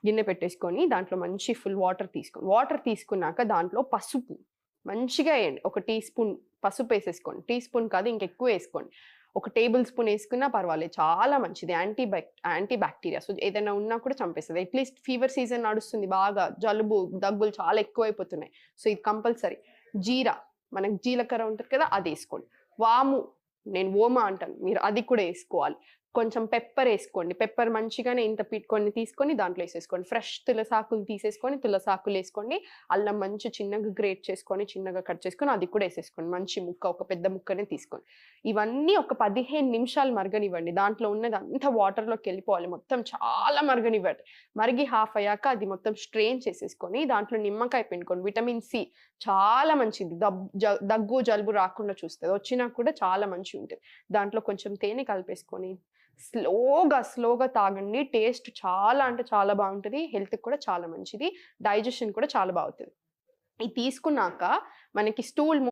గిన్నె పెట్టేసుకొని దాంట్లో మంచి ఫుల్ వాటర్ తీసుకున్నాక దాంట్లో పసుపు మంచిగా వేయండి. ఒక టీ స్పూన్ పసుపేసేసుకోండి. టీ స్పూన్ కాదు ఇంకెక్కువ వేసుకోండి. ఒక టేబుల్ స్పూన్ వేసుకున్నా పర్వాలేదు. చాలా మంచిది. Anti bacteria. సో, ఏదైనా ఉన్నా కూడా చంపేస్తది. అట్‌లీస్ట్ ఫీవర్ సీజన్ నడుస్తుంది బాగా. జలుబు, దగ్గులు చాలా ఎక్కువైపోతున్నాయి. సో, ఇది కంపల్సరీ. జీరా, మనకు జీలకర్ర ఉంటది కదా! అదేసుకోండి. వాము, నేను ఓమా అంటాను. మీరు అది కూడా ఏసుకోవాలి. కొంచెం పెప్పర్ ఏసుకోండి. పెప్పర్ మంచిగానే ఇంత కొన్ని తీసుకొని దాంట్లో ఏసేసుకోండి. ఫ్రెష్ తులసాకులు తీసేసుకొని తులసాకులేసుకోండి. అల్లం మంచి చిన్నగా గ్రేట్ చేసుకొని, చిన్నగా కట్ చేసుకొని అది కూడా ఏసేసుకోండి. మంచి ముక్క, ఒక పెద్ద ముక్కనే తీసుకోండి. ఇవన్నీ ఒక 15 నిమిషాలు మరగనివ్వండి. దాంట్లో ఉన్నదంతా వాటర్‌లోకెళ్ళిపోవాలి. మొత్తం చాలా మరగనివ్వండి. మరిగి హాఫ్ అయ్యాక అది మొత్తం స్ట్రెయిన్ చేసేసుకొని, దాంట్లో నిమ్మకాయ పిండుకోండి. విటమిన్ సి చాలా మంచిది. దగ్గు, జలుబు రాకుండా చూస్తది. వచ్చినా కూడా చాలా మంచిగుంటది. దాంట్లో కొంచెం తేనె కలిపేసుకొని స్లోగా తాగండి. టేస్ట్ చాలా అంటే చాలా బావుంటది. హెల్త్‌కి కూడా చాలా మంచిది. డైజెషన్ కూడా చాలా బావుతది. ఇది తీసుకున్నాక మనకి